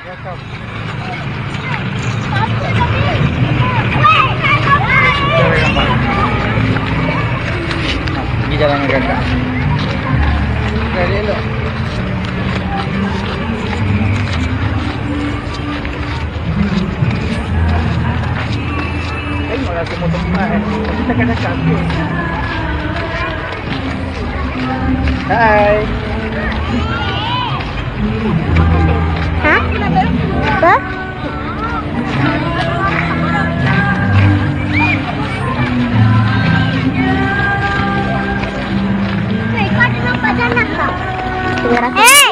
Ini jalan kakak. Dari elok. Tengoklah semua tempat. Kita kena kaki. Hai. Hah? Apa? Hey!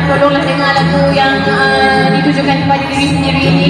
Tolonglah dengar lagu yang ditujukan kepada diri sendiri ini.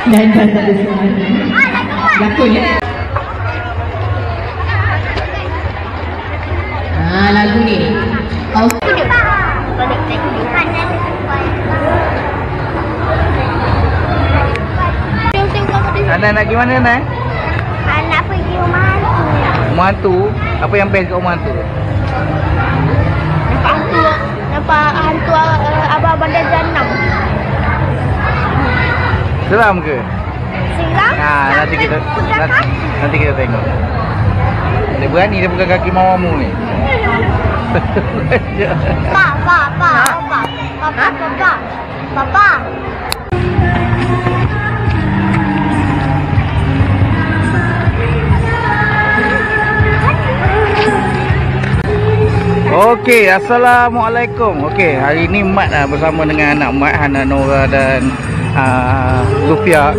Dan tak ada lakon ya. Lagu ni. Anda nak pergi mana nak? Nak pergi rumah hantu. Rumah hantu? Apa yang best kat rumah hantu? Nampak hantu abang-abang dah janam. Seram ke? Seram? Nanti kita tengok. Dia berani dia pegang kaki mamamu ni. Papa. Okey, assalamualaikum. Okey, hari ni Mat bersama dengan anak Mat, Hana Nora dan Zufia.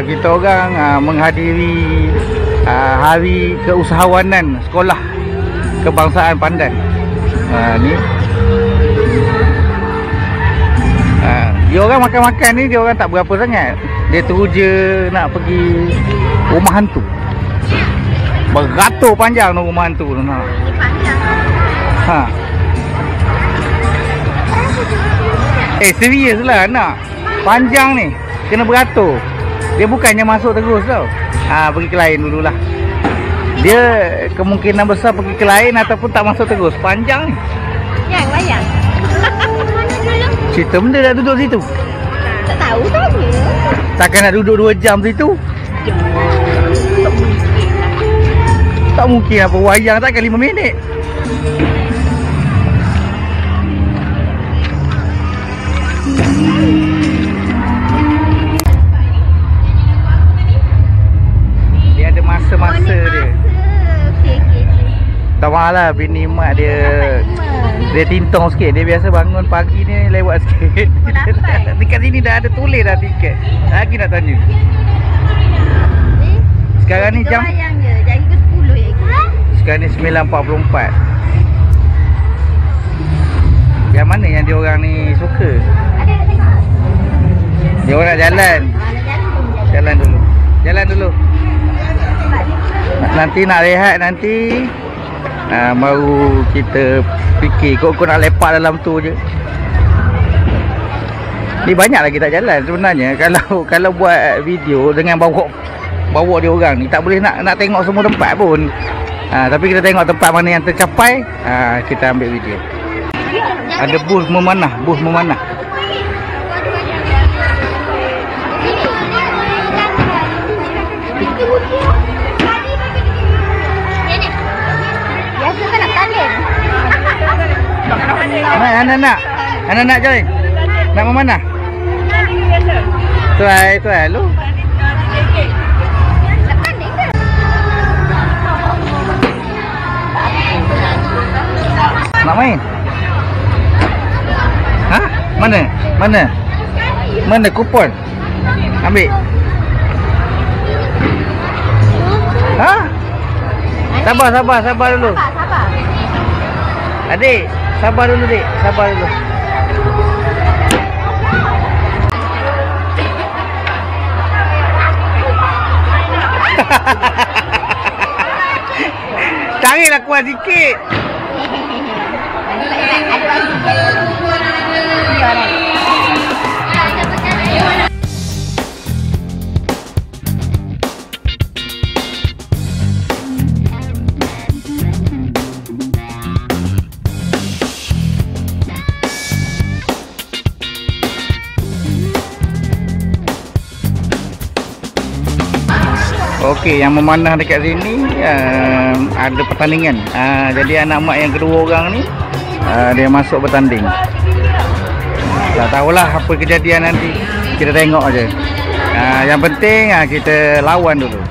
Kita orang menghadiri hari keusahawanan sekolah kebangsaan Pandan. Ni dia orang makan-makan ni, dia orang tak berapa sangat. Dia teruja nak pergi rumah hantu. Beratur panjang tu rumah hantu tu. Serius lah anak. Panjang ni. Kena beratur. Dia bukannya masuk terus tau. Pergi ke lain dululah. Dia kemungkinan besar pergi ke lain ataupun tak masuk terus. Panjang ni. Yang bayang. Cerita benda nak duduk situ. Tak tahu saja. Takkan nak duduk 2 jam situ. Tak mungkin apa. Wayang takkan 5 minit. Maaf lah, bini mak dia tintong sikit. Dia biasa bangun pagi ni lewat sikit. Dekat sini dah ada tulis dah tiket. Lagi nak tanya. Sekarang ni jam Bayang je, jadi ke 10 ya. sekarang ni 9.44. Yang mana yang dia orang ni suka? Dia orang nak jalan. Jalan dulu. Jalan dulu. Nanti nak rehat nanti. Baru kita fikir kok nak lepak dalam tu je. Ni banyak lagi tak jalan sebenarnya. Kalau buat video dengan bawa dia orang ni tak boleh nak tengok semua tempat pun. Tapi kita tengok tempat mana yang tercapai, kita ambil video. Ada bus memanah. Biasa kan nak talent. Anak-anak join. Nak memanah? Try lu. Nak main? Ha? Mana kupon? Ambil. Ha? Sabar dulu. Sabar. Adik, sabar dulu dik. Sabar dulu. Tarik kuat sikit. Okey, yang memanah dekat sini ada pertandingan. Jadi anak mak yang kedua orang ni dia masuk bertanding. Tak tahulah apa kejadian nanti. Kita tengok aja. Yang penting kita lawan dulu.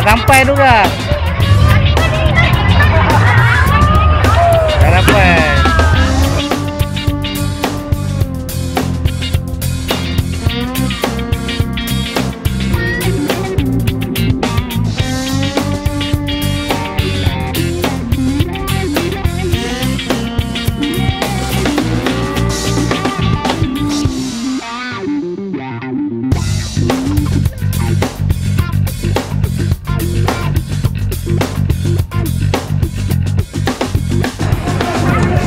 Sampai tu dah. Dah sampai.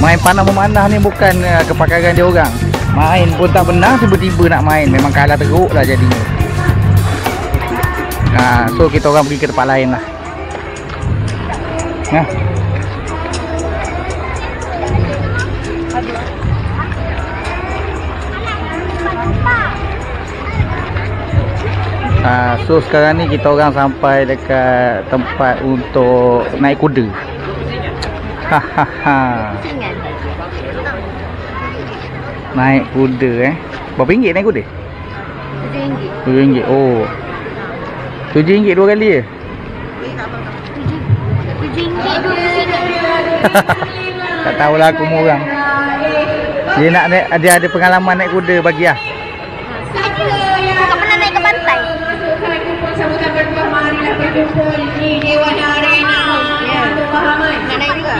Main panah memanah ni bukan kepakaran dia orang. Main pun tak benar, tiba-tiba nak main. Memang kalah teruk lah jadinya. So kita orang pergi ke tempat lain lah. So sekarang ni kita orang sampai dekat tempat untuk naik kuda. Naik kuda berapa ringgit naik kuda? RM7. RM7. Oh, RM7 dua kali je? RM7 dulu sini. Tak tahulah aku mau orang. Dia nak naik, dia ada pengalaman naik kuda bagi lah. Ada. Kau pernah naik ke pantai? Sambutan berbuah marilah berkumpul di Dewan Arena. Nak naik juga?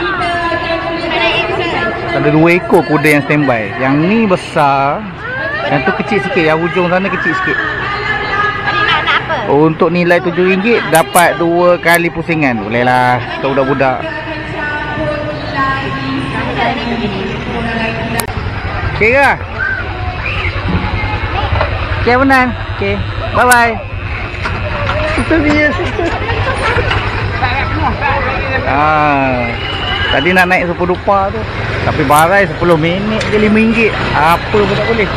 Nak naik juga? Ada 2 ekor kuda yang standby. Yang ni besar, yang tu kecil sikit. Yang ujung sana kecil sikit. Adik nak apa? Untuk nilai RM7 dapat 2 kali pusingan. Boleh lah untuk budak-budak. Okay ke? Okay benar. Okay. Bye bye. Itu dia. Tadi nak naik Super-Duper tu, tapi barai 10 minit je RM5. Apa pun tak boleh.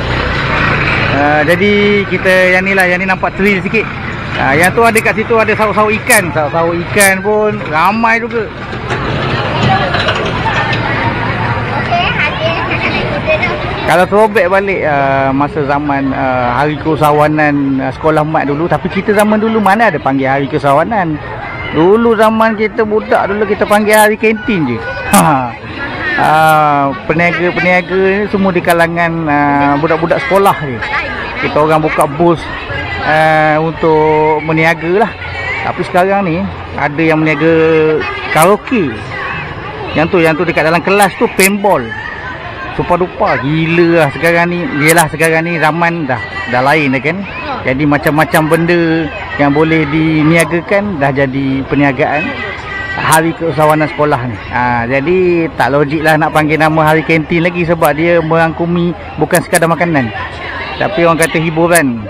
Jadi kita yang ni lah, yang ni nampak thrill sikit. Yang tu ada kat situ ada sauk-sauk ikan. Sauk-sauk ikan pun ramai juga. Kalau throwback balik masa zaman hari keusahawanan sekolah mat dulu, tapi kita zaman dulu mana ada panggil hari keusahawanan. Dulu zaman kita budak dulu kita panggil hari kantin je. Peniaga-peniaga ni semua di kalangan budak-budak sekolah je. Kita orang buka bus untuk meniaga lah. Tapi sekarang ni ada yang meniaga karaoke. Yang tu dekat dalam kelas tu paintball. Super-duper gila lah sekarang ni. Yelah sekarang ni zaman dah lain dah kan. Jadi macam-macam benda yang boleh diniagakan dah jadi perniagaan hari keusahawanan sekolah ni. Jadi tak logik lah nak panggil nama hari kantin lagi, sebab dia merangkumi bukan sekadar makanan, tapi orang kata hiburan.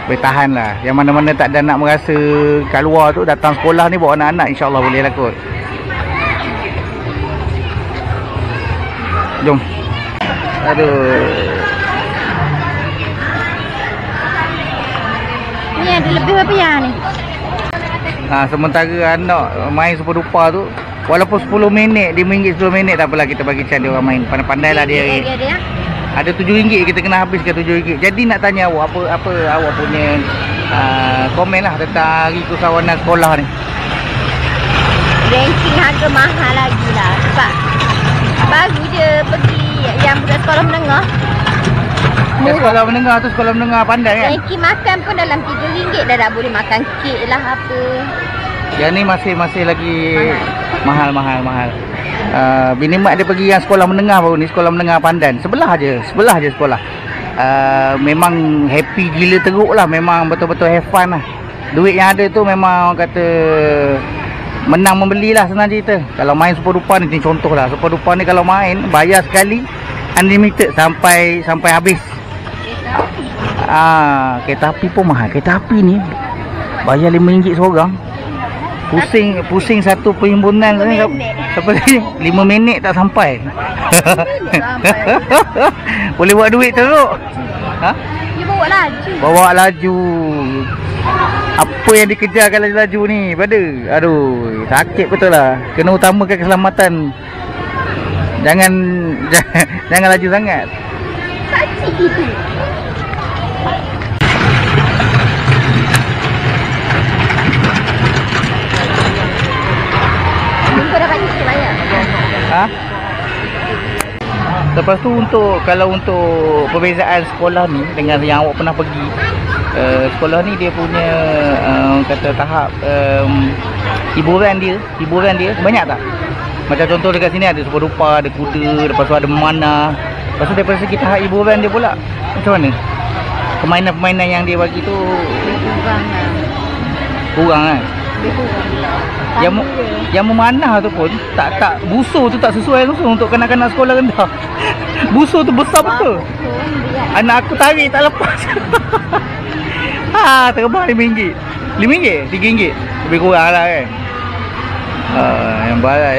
Boleh tahan lah. Yang mana-mana tak ada nak merasa kat luar tu, datang sekolah ni bawa anak-anak, insyaAllah boleh lah kot. Jom. Aduh. Ni ada lebih berapa yang ni? Sementara anak main Super-Duper tu, walaupun 10 minit, RM5 10 minit tak apalah, kita bagi chance dia orang main. Pandai-pandai lah dia. Ada RM7 kita kena habiskan RM7. Jadi nak tanya awak, apa awak punya komen lah tentang hari keusahawanan sekolah ni? Ranking harga mahal lagi lah. Sebab baru je pergi yang budak sekolah menengah. Sekolah menengah tu sekolah menengah pandai kan? Ranking makan pun dalam RM3 dah boleh makan kek lah apa. Yang ni masih lagi mahal. Bini mak dia pergi yang sekolah menengah baru ni, sekolah menengah Pandan. Sebelah je sekolah. Memang happy gila teruk lah. Memang betul-betul have fun lah. Duit yang ada tu memang orang kata menang membeli lah, senang cerita. Kalau main Super-Duper ni contoh lah. Super-Duper ni kalau main bayar sekali unlimited sampai habis. Kereta api pun mahal. Kereta api ni bayar RM5 seorang. Pusing satu perhimpunan ni seperti 5 minit tak sampai. Boleh buat duit teruk. Dia bawa laju. Apa yang dikejar kalau laju ni pada? Aduh, sakit betul lah. Kena utamakan keselamatan. Jangan laju sangat. Sakit gitu. Lepas tu kalau untuk perbezaan sekolah ni dengan yang awak pernah pergi, sekolah ni dia punya kata tahap hiburan dia banyak tak? Macam contoh dekat sini ada Super-Duper, ada kuda, lepas tu ada memanah. Lepas tu daripada segi tahap hiburan dia pula macam mana? Permainan-permainan yang dia bagi tu kurang kan? Yang memanah tu pun tak busur tu tak sesuai langsung untuk kanak-kanak sekolah rendah. Busur tu besar betul. Anak aku tarik tak lepas. Terbang RM5. RM5? RM3? Lebih kurang lah kan. Yang barai.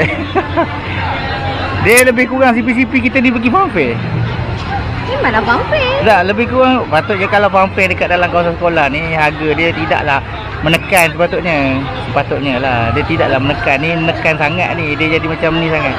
Dia lebih kurang CP-CP kita ni pergi fanfare. Ni mana fanfare? Tak, lebih kurang patutnya kalau fanfare dekat dalam kawasan sekolah ni harga dia tidaklah menekan sepatutnya lah. Dia tidaklah menekan sangat ni. Dia jadi macam ni sangat.